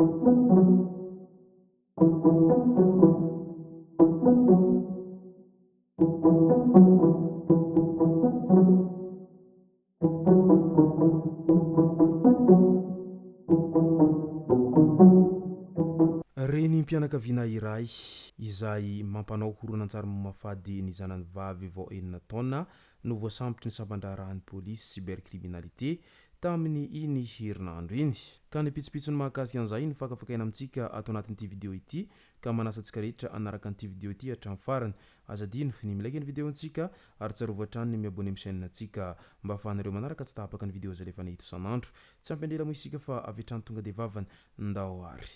Reny mpianakaviana iray izay mampanao horonan-tsary mamafady ny zanany vavy vao enina taona no voasambotry ny samban-draharahan'ny pôlisy cybercriminalité tamin'ny iny herinandro iny. Ka ny pitsopitsony mahakasika an'izay ny fakafakaina amintsika ato anatin'ity vidéo ity ka manasa antsika rehetra anaraka an'ity vidéo ity hatramin'ny farany. Azadino ny milaiky ny vidéo antsika ary tsarovatra hatrany ny miabone amin'ny chaîne antsika mba ahafahanareo manaraka tsy tapaka ny vidéo zay lefa nahito isan'andro. Tsy ampendela moa isika fa avy hatrany tonga de vavany ndao ary.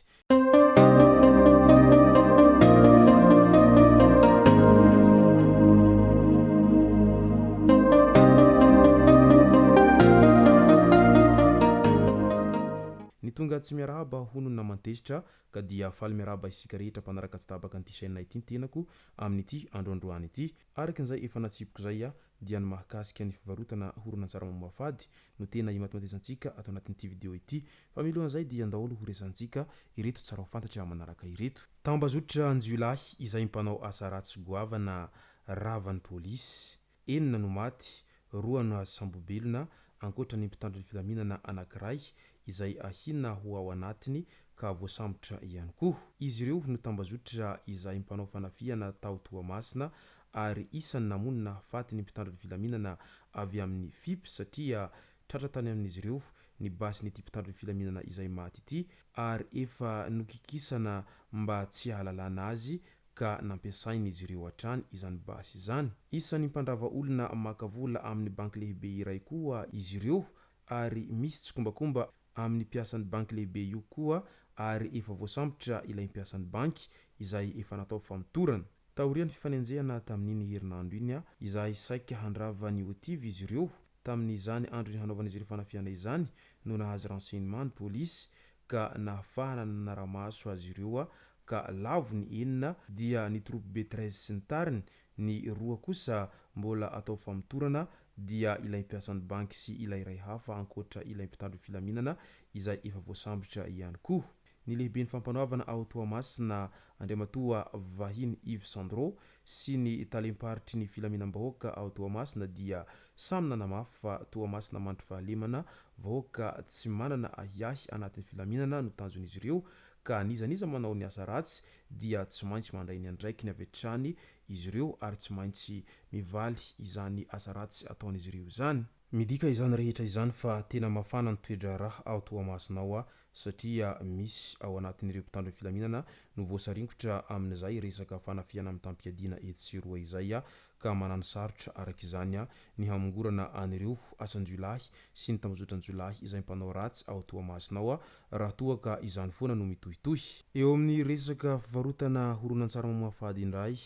Ny tonga tsy miarahaba hono namantezitra ka dia faly miarahaba isika rehetra mpanaraka tsy tabaka an'ity chaîne ity tenako amin'ity androandroany ity. Araka an'izay efa natsipiko zay dia ny mahakasika ny fivarotana horonan-tsary mamafady no tena imatimatisantsika ato anatin'ity vidéo ity. Fa mialohan'izay dia andaholo ho resantsika ireto tsara ho fantatry manaraka ireto. Tambazotra Anjiolahy izay mpanao asa ratsy goavana ravan'ny pôlisy, enina no maty, roa no sambobelona ankoatra ny mpitandro ny filaminana anankiray izay ahina ho ao anatiny ka voasambotra ihany koa. Izy ireo no tambazotra izay mpanao fanafiana tao Toamasina ary isan'ny namonina faty ny mpitandro ny filaminana avy amin'ny FIP satria tratra tany amin'izy ireo ny basy ny mpitandro ny filaminana izay maty ity ary efa nokikisana mba tsy hahalalana azy ka nampiasainy izy ireo hatrany izany basy izany. Isan'ny mpandrava olona makavola amin'ny banky lehibe iray koa izy ireo ary misy tsikombakomba amin'ny mpiasan'ny banky lehibe io koa ary efa voasambotra ilay mpiasan'ny banky izay efa natao famitorana. Taorian'ny fifanenjehana tamin'iny herinandro iny izay saika handrava ny motivy izy ireo tamin'izany andro ny hanaovana izy ireo fanafiana izany no nahazo renseignement ny pôlisy ka nahafahana nanaramaso azy ireo ka lavo ny enina dia ny troupe B13 sy ny tariny, ny roa kosa mbola atao famitorana dia ilay mpiasan'ny banky sy ilay iray hafa ankoatra ilay mpitandro filaminana izay efa voasambotra ihany koa. Ny lehibe ny fampanoavana ao Toamasina Andriamatoa vahiny Yves Sandro sy ny talemparity ny filaminam-bahoaka ao Toamasina dia samy nanamafy fa Toamasina mandry fahalemana vahoaka tsy manana ahiahy anatin'ny filaminana no tanjon'izy ireo ka nizaniza manao ny asa ratsy dia tsy maintsy mandray ny andraikiny avy hatrany izy ireo ary tsy maintsy mivaly izany asa ratsy ataon'izy ireo izany. Midika izany rehetra izany fa tena mafana ny toedra raha ao Toamasina ao satria misy ao anatin'ireo mpitandro ny filaminana no voasaringotra amin'izay resaka fanafiana amin'ny tampiadiana etseroa izay ka manano sarotra arak'izany ny hamongorana an'ireo asan-jiolahy sy ny tambazotran-jiolahy izay mpanao ratsy ao Toamasina ao raha toa ka izany foana no mitohitohy. Eo amin'ny resaka fivarotana horonan-tsary mamafady indray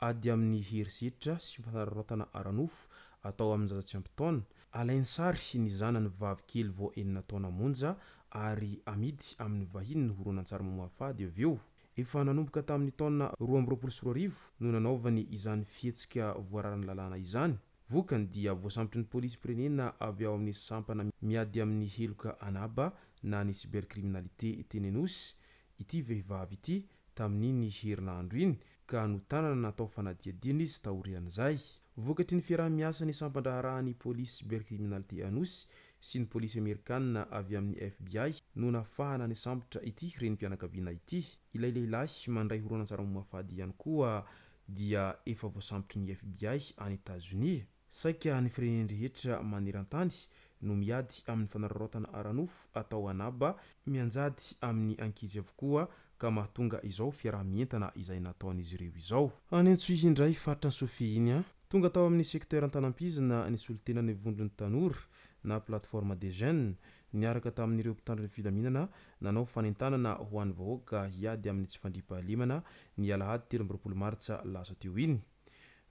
ady amin'ny herisetra sy fanararaotana aranofo atao amin'ny zaza tsy ampy taona, alainy sary ny zanany vavikely vao enina taona monja ary amidy amin'ny vahiny ny horonan-tsary mamafady avy eo. Efa nanomboka tamin'ny taona 2024 no nanaovany izany fihetsika voararany lalàna izany. Vokany dia voasambotry ny pôlisy pirenena avy ao amin'ny sampana miady amin'ny heloka anaba na ny cybercriminalité tenenosy ity vehivavy ity tamin'iny herinandro iny ka no tanana natao fanadiadiana izy taorian'izay. Vokatry ny fiaraha-miasa ny sampan-draharahan'ny pôlisy cybercriminalité anosy sy ny pôlisy amerikanina avy amin'ny FBI no nafahana ny sambotra ity renim-pianakaviana ity. Ilay lehilahy mandray horonan-tsary mamafady ihany koa dia efa voasambotry ny FBI any États-Unis. Saika ny fireneny rehetra maneran-tany no miady amin'ny fanararaotana aranofo atao anaba mianjady amin'ny ankizy avokoa ka mahatonga izao fiaraha-mientana izay nataon'izy ireo izao. Any Antsohihy indray faritra ny Sofia iny tonga tao amin'ny sekteur an-tanampizina ny solontenany vondron'ny tanora na plateforme des jeunes niaraka tamin'ireo mpitandro ny filaminana nanao fanentanana ho an'ny vahoaka hiady amin'ny tsy fandriam-pahalemana ny alahady 13 Martsa lasa teo iny.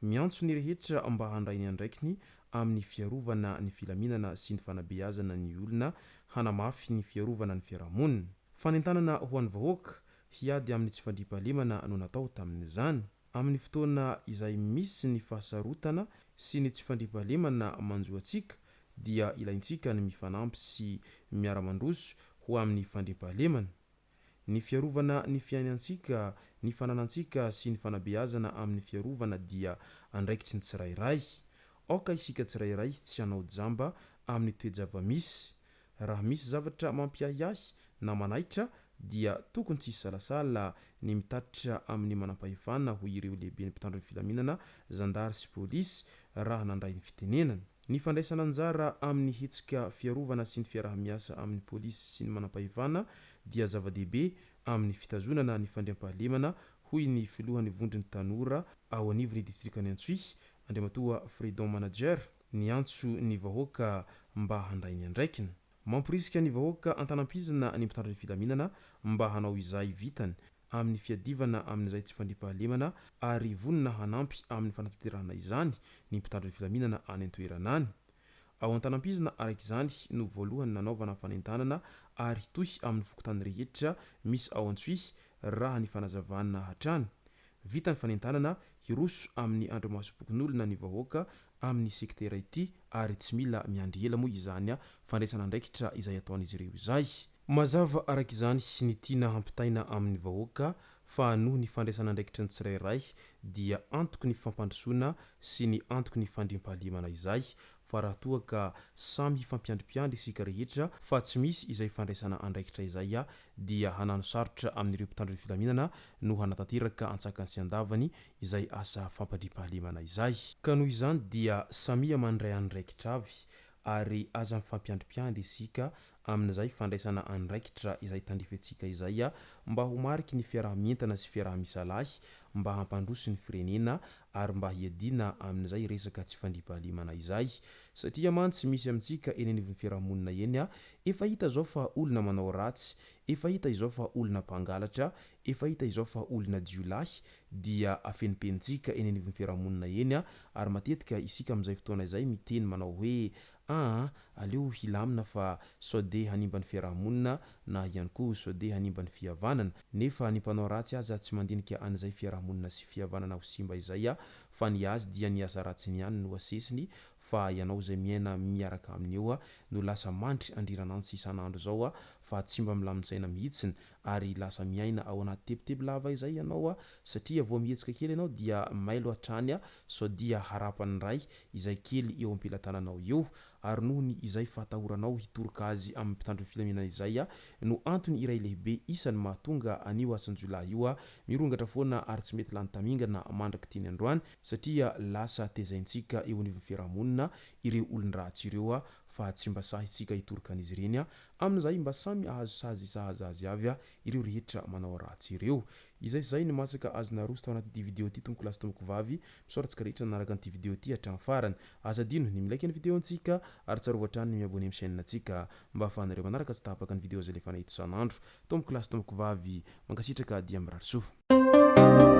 Miantso ny rehetra mba handray ny andraikiny amin'ny fiarovana ny filaminana sy ny fanabeazana ny olona hanamafy ny fiarovana ny fiarahamonina. Fanentanana ho an'ny vahoaka hiady amin'ny tsy fandriam-pahalemana no natao tamin'izany. Amin'ny fotoana izay misy ny fahasarotana sy ny tsy fandriam-pahalemana manjoantsika dia ilaintsika ny mifanampy sy miara-mandroso ho amin'ny fandriam-pahalemana. Ny fiarovana ny fiainantsika, ny fananantsika sy ny fanabeazana amin'ny fiarovana dia andraikitsy ny tsirairay. Aoka isika tsirairay tsy hanao jamba amin'ny toe-java-misy. Raha misy zavatra mampiahiahy na manaitra dia tokony tsy salasala ny mitatitra amin'ny manam-pahefana ho ireo lehibe ny mpitandro ny filaminana, zandary sy pôlisy raha nandray ny fitenenana. Ny fandraisana anjara amin'ny hetsika fiarovana sy ny fiarah-miasa amin'ny pôlisy sy ny manam-pahefana dia zava-dehibe amin'ny fitazonana ny fandriam-pahalemana, hoy ny filohan'ny vondrony tanora ao anivon'ny distrikany Antsohihy, Andriamatoa Freedom Manager, ny antso ny vahoaka mba handray ny andraikiny. Mamporisika ny vahoaka antanam-pizina ny mpitandro ny filaminana mba hanao izay vitany amin'ny fiadivana amin'izay tsy fandriam-pahalemana ary vonona hanampy amin'ny fanatanterahana izany ny mpitandro ny filaminana any an-toerana any. Ao an-tanam-pizina araka izany no voalohany nanaovana fanentanana ary toy amin'ny fokontany rehetra misy ao Antsohihy raha ny fanazavana hatrany. Vita ny fanentanana, hiroso amin'ny andromasom-pokon'olona ny vahoaka amin'ny sektera ity ary tsy mila miandry ela moa izany fandraisana andraikitra izay ataon'izy ireo izay. Mazava araka izany ny tiana hampitaina amin'ny vahoaka fa noho ny fandraisana andraikitra ny tsirairay dia antoky ny fampandrosoana sy ny antoky ny fandriam-pahalemana izay, fa raha toa ka samy fampiandrimpiandry isika rehetra fa tsy misy izay fandraisana andraikitra izay dia hanano sarotra amin'ireo mpitandro ny filaminana no hanatanteraka antsakany sy andavany izay asa fampandriam-pahalemana izay. Ka noho izany dia samia mandray andraikitra avy ary aza mifampiandrimpiandry isika amin'izay fandraisana andraikitra izay tandrifetsika izay mba ho mariky ny fiarah-mientana sy fiarah-misalahy, mba hampandroso ny firenena ary mba hiadina amin'izay resaka tsy fandriam-pahalemana izay. Satria mantsy misy amintsika eny anivon'ny fiarahamonina eny efa hita izao fa olona manao ratsy, efa hita izao fa olona mpangalatra, efa hita izao fa olona jiolahy dia afenipenitsika eny anivon'ny fiarahamonina eny ary matetika isika amin'izay fotoana izay miteny manao hoe aleo hilamina fa sode hanimba ny fiarahamonina na ihany koa sode hanimba ny fihavanana, nefa ny mpanao ratsy aza tsy mandinika an'izay fiarahamonina sy fihavanana ho simba izay fa ny azy dia ny asa ratsiny ihany no asesiny, fa ianao izay miaina miaraka aminy eo no lasa mandry andriranantsy isan'andro zao fa tsy mba milamin-tsaina mihitsiny ary lasa miaina ao anaty tebotebo lava izay ianao satria vao mihetsika kely ianao dia mailo hatrany sao dia harapany ray izay kely eo am-pelantananao eo ary noho ny izay fatahoranao hitoroka azy amin'ny mpitandro ny filaminana izay no antony iray lehibe isany mahatonga anio asan-jiolahy io mirongatra foana ary tsy mety lany tamingana mandraky tiany androany satria lasa tezaintsika eo anivon'ny fiarahamonina ireo olon-dratsy ireo fa tsy mba sahintsika hitoroka an'izy ireny amin'izay mba samy ahazo sahazy avy ireo rehetra manao ratsy ireo. Izay ny masaka azona roso tao anaty video ity tomboko lasy tomboko vavy misoratsika rehetra nanaraka an'ity video ity hatramin'ny farany. Aza dino ny milaiky ny video antsika ary tsarovatra hatrany ny miabone amin'ny chaîne antsika mba ahafahanareo manaraka tsy tapaka ny video izay lefa nahito isan'andro. Tomboko lasy tomboko vavy mankasitraka dia mirary soa.